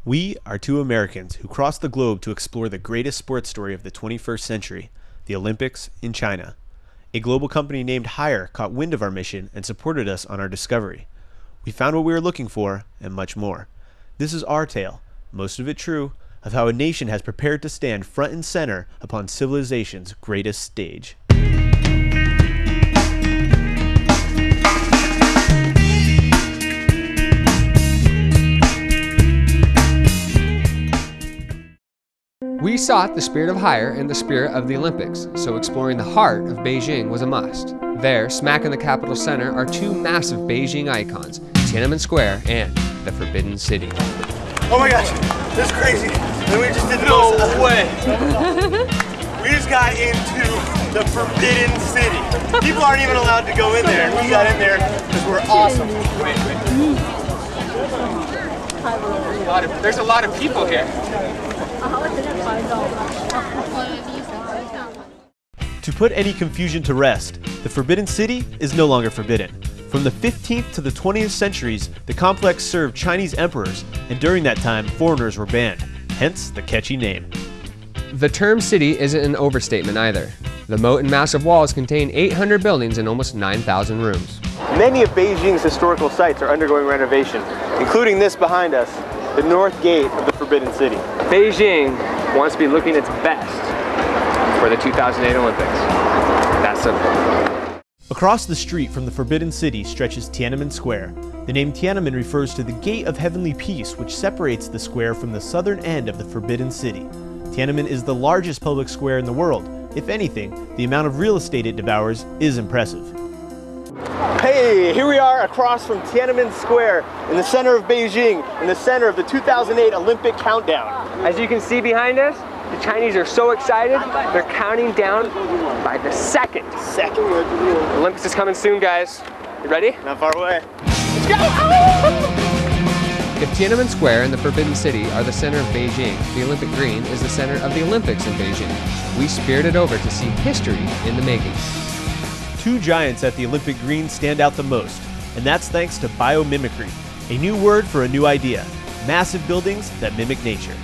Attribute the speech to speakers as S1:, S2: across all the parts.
S1: We are two Americans who crossed the globe to explore the greatest sports story of the 21st century, the Olympics in China. A global company named Haier caught wind of our mission and supported us on our discovery. We found what we were looking for, and much more. This is our tale, most of it true, of how a nation has prepared to stand front and center upon civilization's greatest stage.
S2: We sought the spirit of Haier and the spirit of the Olympics, so exploring the heart of Beijing was a must. There, smack in the capital center, are two massive Beijing icons, Tiananmen Square and the Forbidden City.
S3: Oh my gosh, this is crazy. And we just did the most. No way. We just got into the Forbidden City. People aren't even allowed to go in there, and we got in there because we're awesome.
S2: There's a lot of people here.
S1: To put any confusion to rest, the Forbidden City is no longer forbidden. From the 15th to the 20th centuries, the complex served Chinese emperors, and during that time, foreigners were banned, hence the catchy name.
S2: The term city isn't an overstatement either. The moat and massive walls contain 800 buildings and almost 9,000 rooms.
S3: Many of Beijing's historical sites are undergoing renovation, including this behind us, the North Gate of the Forbidden City.
S2: Beijing wants to be looking its best for the 2008 Olympics. That's simple.
S1: Across the street from the Forbidden City stretches Tiananmen Square. The name Tiananmen refers to the Gate of Heavenly Peace, which separates the square from the southern end of the Forbidden City. Tiananmen is the largest public square in the world. If anything, the amount of real estate it devours is impressive.
S3: Hey, here we are across from Tiananmen Square in the center of Beijing, in the center of the 2008 Olympic countdown.
S2: As you can see behind us, the Chinese are so excited, they're counting down by the second. The Olympics is coming soon, guys. You ready?
S3: Not far away.
S2: Let's go! If Tiananmen Square and the Forbidden City are the center of Beijing, the Olympic Green is the center of the Olympics in Beijing. We spirited over to see history in the making.
S1: Two giants at the Olympic Green stand out the most, and that's thanks to biomimicry, a new word for a new idea, massive buildings that mimic nature.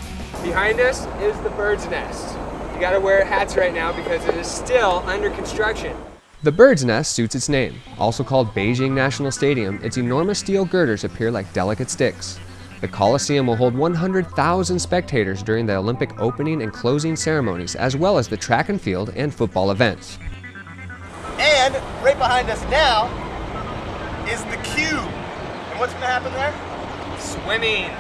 S2: Behind us is the bird's nest. You gotta wear hats right now because it is still under construction. The bird's nest suits its name. Also called Beijing National Stadium, its enormous steel girders appear like delicate sticks. The Coliseum will hold 100,000 spectators during the Olympic opening and closing ceremonies, as well as the track and field and football events.
S3: And right behind us now is the cube. And what's gonna happen there?
S2: Swimming.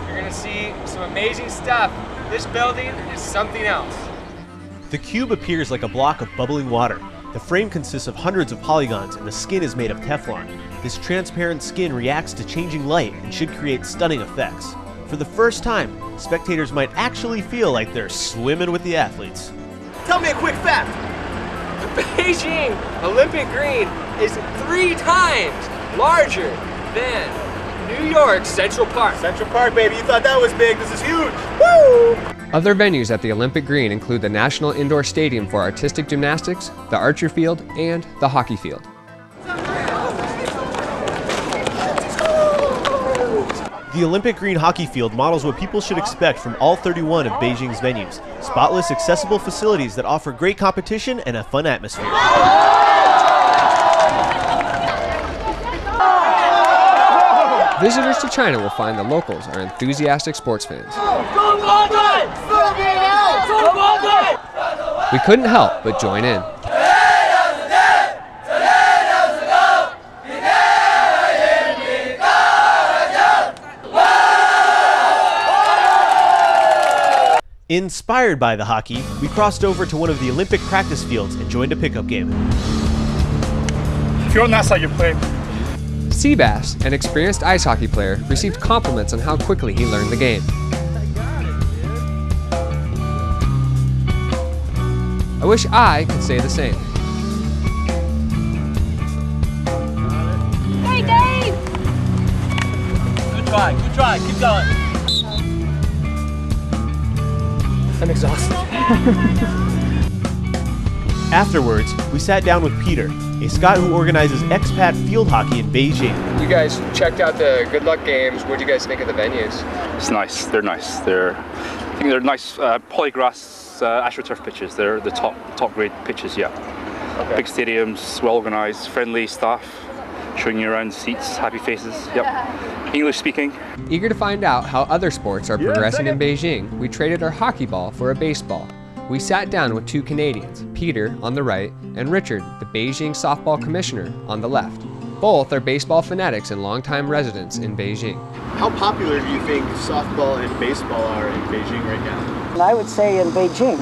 S2: You're gonna see some amazing stuff. This building is something else.
S1: The cube appears like a block of bubbling water. The frame consists of hundreds of polygons and the skin is made of Teflon. This transparent skin reacts to changing light and should create stunning effects. For the first time, spectators might actually feel like they're swimming with the athletes.
S3: Tell me a quick fact.
S2: The Beijing Olympic Green is 3 times larger than New York's Central Park.
S3: Central Park, baby. You thought that was big. This is huge. Woo!
S2: Other venues at the Olympic Green include the National Indoor Stadium for Artistic Gymnastics, the Archery Field, and the Hockey Field.
S1: The Olympic Green hockey field models what people should expect from all 31 of Beijing's venues. Spotless, accessible facilities that offer great competition and a fun atmosphere.
S2: Visitors to China will find the locals are enthusiastic sports fans. We couldn't help but join in.
S1: Inspired by the hockey, we crossed over to one of the Olympic practice fields and joined a pickup game.
S4: If you're on that side, you're playing.
S2: Seabass, an experienced ice hockey player, received compliments on how quickly he learned the game. I wish I could say the same.
S5: Hey, Dave!
S3: Good try, keep going.
S4: I'm exhausted.
S1: Afterwards, we sat down with Peter, a Scot who organizes expat field hockey in Beijing.
S2: You guys checked out the Good Luck Games. What do you guys think of the venues?
S4: It's nice. They're nice. I think they're nice polygrass AstroTurf pitches. They're the top grade pitches. Yeah. Okay. Big stadiums, well organized, friendly staff, showing you around seats, happy faces. Yep. English speaking.
S2: Eager to find out how other sports are progressing in Beijing, we traded our hockey ball for a baseball. We sat down with two Canadians, Peter on the right and Richard, the Beijing softball commissioner, on the left. Both are baseball fanatics and longtime residents in Beijing.
S1: How popular do you think softball and baseball are in Beijing right now?
S5: And I would say in Beijing,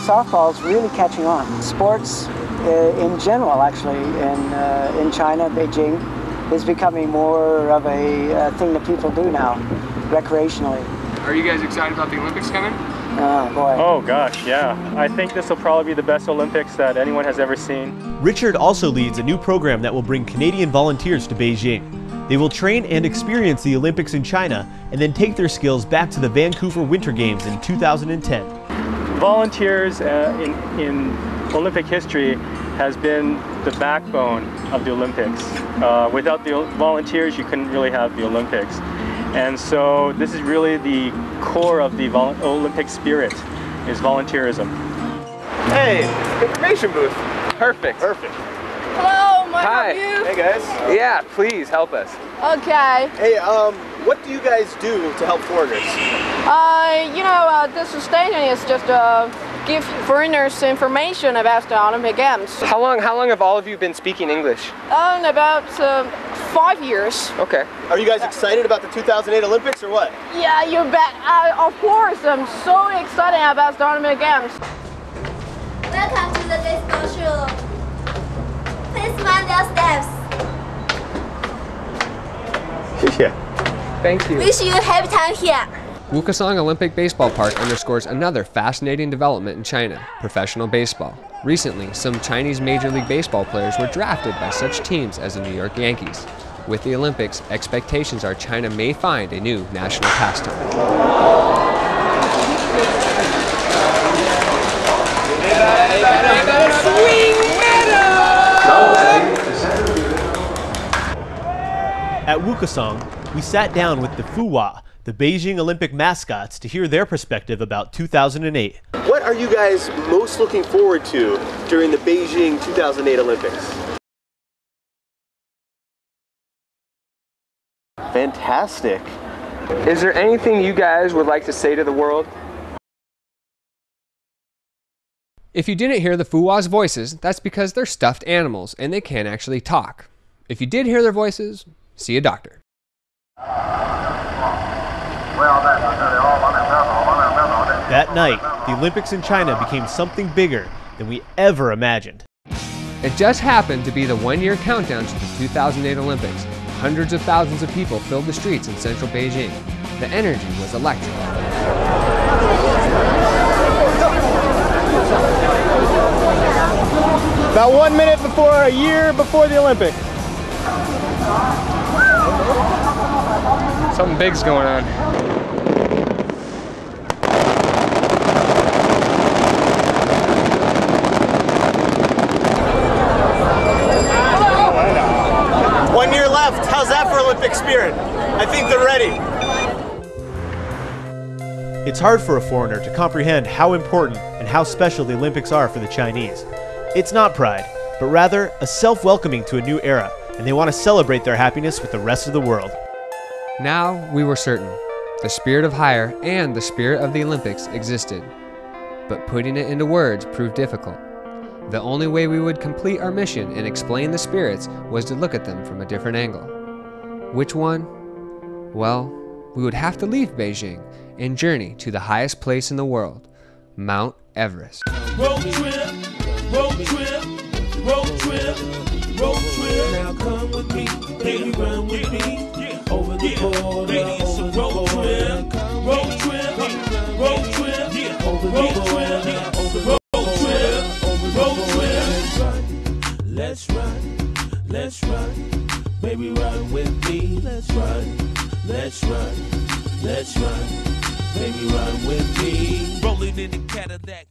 S5: softball is really catching on. Sports in general, actually, in China, Beijing, is becoming more of a thing that people do now, recreationally.
S2: Are you guys excited about the Olympics coming?
S5: Oh, boy.
S6: Oh gosh, yeah. I think this will probably be the best Olympics that anyone has ever seen.
S1: Richard also leads a new program that will bring Canadian volunteers to Beijing. They will train and experience the Olympics in China and then take their skills back to the Vancouver Winter Games in 2010.
S6: Volunteers in Olympic history has been the backbone of the Olympics. Without the volunteers, you couldn't really have the Olympics. And so this is really the core of the Olympic spirit, is volunteerism.
S2: Hey, information booth. Perfect.
S1: Perfect.
S7: Hello, may I
S2: Hi.
S7: help you?
S1: Hey guys.
S2: Yeah, please help us.
S7: Okay.
S1: Hey, what do you guys do to help foreigners?
S7: This station is just give foreigners information about the Olympic Games.
S2: How long have all of you been speaking English?
S7: About 5 years.
S2: Okay.
S1: Are you guys excited about the 2008 Olympics or what?
S7: Yeah, you bet. Of course, I'm so excited about the Olympic Games.
S8: Welcome to the disco show. Please mind your steps.
S1: Yeah.
S2: Thank you.
S8: Wish you a happy time here.
S2: Wukesong Olympic Baseball Park underscores another fascinating development in China, professional baseball. Recently, some Chinese Major League Baseball players were drafted by such teams as the New York Yankees. With the Olympics, expectations are China may find a new national pastime.
S1: At Wukesong, we sat down with the Fuhua, the Beijing Olympic mascots, to hear their perspective about 2008. What are you guys most looking forward to during the Beijing 2008 Olympics? Fantastic.
S2: Is there anything you guys would like to say to the world? If you didn't hear the Fuhua's voices, that's because they're stuffed animals and they can't actually talk. If you did hear their voices, see a doctor.
S1: That night, the Olympics in China became something bigger than we ever imagined.
S2: It just happened to be the one-year countdown to the 2008 Olympics. Hundreds of thousands of people filled the streets in central Beijing. The energy was electric.
S3: About 1 minute before, a year before the Olympics.
S2: Something big's going on.
S3: One year left. How's that for Olympic spirit? I think they're ready.
S1: It's hard for a foreigner to comprehend how important and how special the Olympics are for the Chinese. It's not pride, but rather a self-welcoming to a new era, and they want to celebrate their happiness with the rest of the world.
S2: Now we were certain. The spirit of hire and the spirit of the Olympics existed. But putting it into words proved difficult. The only way we would complete our mission and explain the spirits was to look at them from a different angle. Which one? Well, we would have to leave Beijing and journey to the highest place in the world, Mount Everest.
S9: Road trip, road trip, road trip, road trip. Now come with me, baby, run with me. Over the border, over the border. Road trip, road trip, over the border, over the border, road trip. Let's run, let's run, baby, run with me. Let's run, let's run, let's run, baby, run with me. Rolling in the Cadillac.